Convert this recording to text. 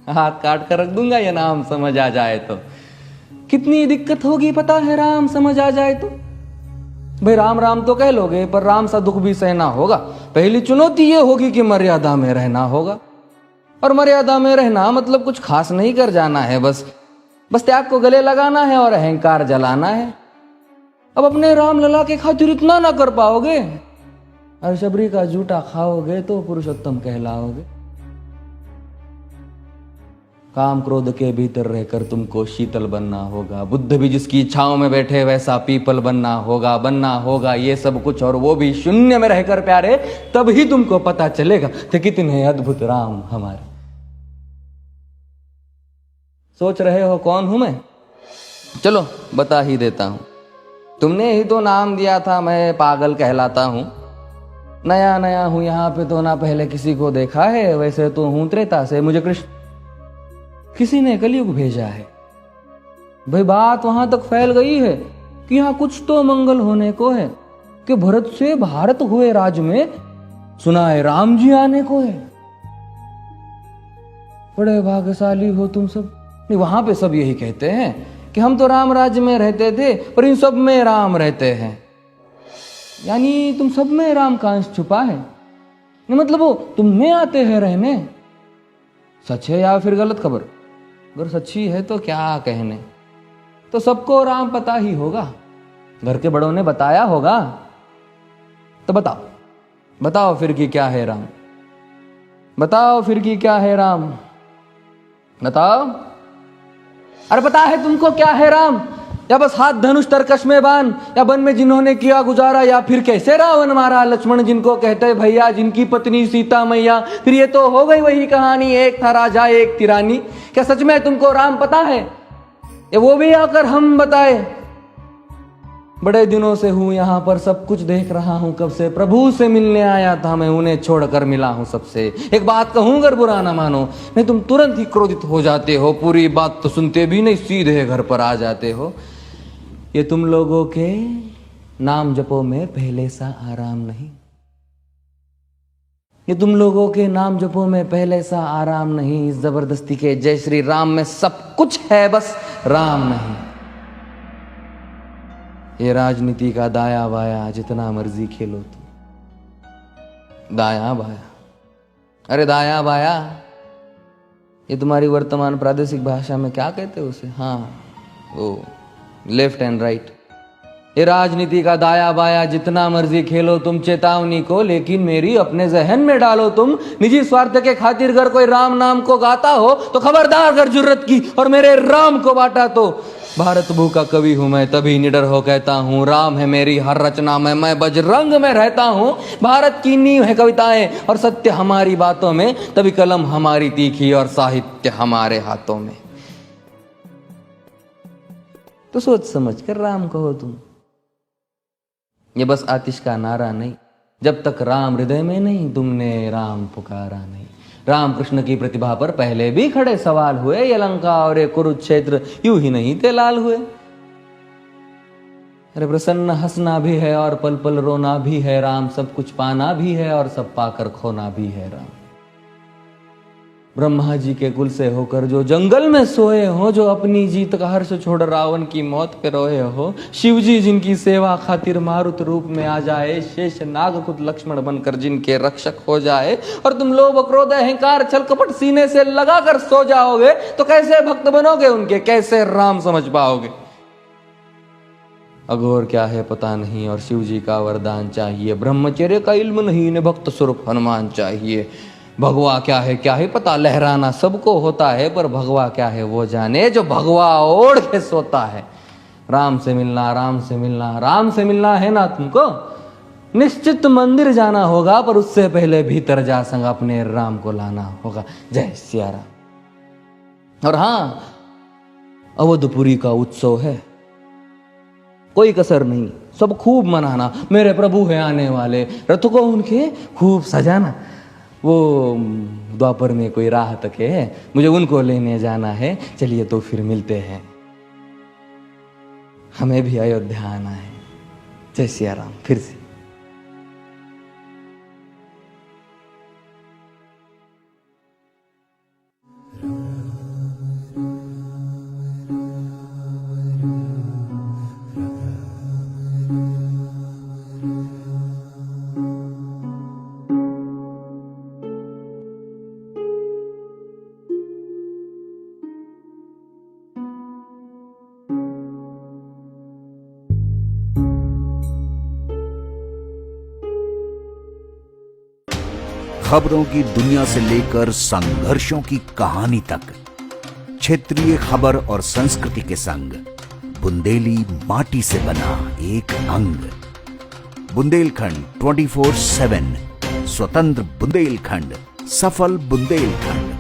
हाथ काट कर रख दूंगा ये नाम समझ आ जाए तो। कितनी दिक्कत होगी पता है राम समझ आ जाए तो। भाई राम राम तो कह लोगे पर राम सा दुख भी सहना होगा। पहली चुनौती ये होगी कि मर्यादा में रहना होगा। और मर्यादा में रहना मतलब कुछ खास नहीं कर जाना है, बस त्याग को गले लगाना है और अहंकार जलाना है। अब अपने राम लला के खातिर इतना ना कर पाओगे और शबरी का जूठा खाओगे तो पुरुषोत्तम कहलाओगे। काम क्रोध के भीतर रहकर तुमको शीतल बनना होगा। बुद्ध भी जिसकी इच्छाओं में बैठे वैसा पीपल बनना होगा ये सब कुछ, और वो भी शून्य में रहकर प्यारे। तभी तुमको पता चलेगा कि कितने अद्भुत राम हमारे। सोच रहे हो कौन हूं मैं? चलो बता ही देता हूं। तुमने ही तो नाम दिया था मैं पागल कहलाता हूं। नया नया हूं यहाँ पे तो ना पहले किसी को देखा है। वैसे तो हूं त्रेता से, मुझे कृष्ण किसी ने कलयुग भेजा है। भाई बात वहां तक फैल गई है कि यहाँ कुछ तो मंगल होने को है कि भरत से भारत हुए राज में सुना है राम जी आने को है। बड़े भाग्यशाली हो तुम सब। नहीं, वहां पे सब यही कहते हैं कि हम तो राम राज्य में रहते थे पर इन सब में राम रहते हैं। यानी तुम सब में राम का अंश छुपा है। नहीं मतलब वो तुम में आते हैं रहने। सच है या फिर गलत खबर? अगर सच्ची है तो क्या कहने। तो सबको राम पता ही होगा, घर के बड़ों ने बताया होगा। तो बताओ फिर कि क्या है राम। बताओ फिर कि क्या है राम। बताओ। अरे पता है तुमको क्या है राम? या बस हाथ धनुष तरकश में बांध, या वन में जिन्होंने किया गुजारा, या फिर कैसे रावण मारा लक्ष्मण जिनको कहते भैया, जिनकी पत्नी सीता मैया। फिर ये तो हो गई वही कहानी, एक था राजा एक थी रानी। क्या सच में तुमको राम पता है? ये वो भी आकर हम बताए। बड़े दिनों से हूं यहां पर, सब कुछ देख रहा हूं कब से। प्रभु से मिलने आया था मैं, उन्हें छोड़कर मिला हूं सबसे। एक बात कहूं अगर बुरा ना मानो, नहीं तुम तुरंत ही क्रोधित हो जाते हो। पूरी बात तो सुनते भी नहीं, सीधे घर पर आ जाते हो। ये तुम लोगों के नाम जपो में पहले सा आराम नहीं। ये तुम लोगों के नाम जपो में पहले सा आराम नहीं। इस जबरदस्ती के जय श्री राम में सब कुछ है, बस राम नहीं। ये राजनीति का दाया बाया जितना मर्जी खेलो तुम। दाया बाया, अरे दाया बाया ये तुम्हारी वर्तमान प्रादेशिक भाषा में क्या कहते हो उसे? हाँ वो लेफ्ट एंड राइट। ये राजनीति का दाया बाया जितना मर्जी खेलो तुम चेतावनी को, लेकिन मेरी अपने जहन में डालो तुम। निजी स्वार्थ के खातिर अगर कोई राम नाम को गाता हो तो खबरदार अगर जुर्रत की और मेरे राम को बांटा तो। भारत भू का कवि हूं मैं, तभी निडर हो कहता हूं राम है मेरी हर रचना में। मैं बजरंग में रहता हूं। भारत की नींव है कविताएं और सत्य हमारी बातों में, तभी कलम हमारी तीखी और साहित्य हमारे हाथों में। तो सोच समझ कर राम कहो तुम। ये बस आतिश का नारा नहीं, जब तक राम हृदय में नहीं तुमने राम पुकारा नहीं। राम कृष्ण की प्रतिभा पर पहले भी खड़े सवाल हुए। ये लंका और ये कुरुक्षेत्र यूं ही नहीं थे लाल हुए। अरे प्रसन्न हंसना भी है और पल पल रोना भी है राम। सब कुछ पाना भी है और सब पाकर खोना भी है राम। ब्रह्मा जी के कुल से होकर जो जंगल में सोए हो, जो अपनी जीत का हर्ष छोड़ रावण की मौत पे रोए हो। शिव जी जिनकी सेवा खातिर मारुत रूप में आ जाए। शेष नाग खुद लक्ष्मण बनकर जिनके रक्षक हो जाए। और तुम लोभ क्रोध अहंकार छल कपट सीने से लगा कर सो जाओगे तो कैसे भक्त बनोगे उनके, कैसे राम समझ पाओगे? अघोर क्या है पता नहीं और शिव जी का वरदान चाहिए। ब्रह्मचर्य का इल्म नहीं, इन्हें भक्त स्वरूप हनुमान चाहिए। भगवा क्या है पता, लहराना सबको होता है पर भगवा क्या है वो जाने जो भगवा ओढ़ के सोता है। राम से मिलना, राम से मिलना, राम से मिलना है ना तुमको? निश्चित मंदिर जाना होगा पर उससे पहले भीतर जा संग अपने राम को लाना होगा। जय सिया राम। और हां, अवधपुरी का उत्सव है, कोई कसर नहीं, सब खूब मनाना। मेरे प्रभु है आने वाले, रथ को उनके खूब सजाना। वो द्वापर में कोई राह तक है, मुझे उनको लेने जाना है। चलिए तो फिर मिलते हैं, हमें भी अयोध्या आना है। जय सिया राम। फिर से खबरों की दुनिया से लेकर संघर्षों की कहानी तक, क्षेत्रीय खबर और संस्कृति के संग बुंदेली माटी से बना एक अंग। बुंदेलखंड 24/7, स्वतंत्र बुंदेलखंड, सफल बुंदेलखंड।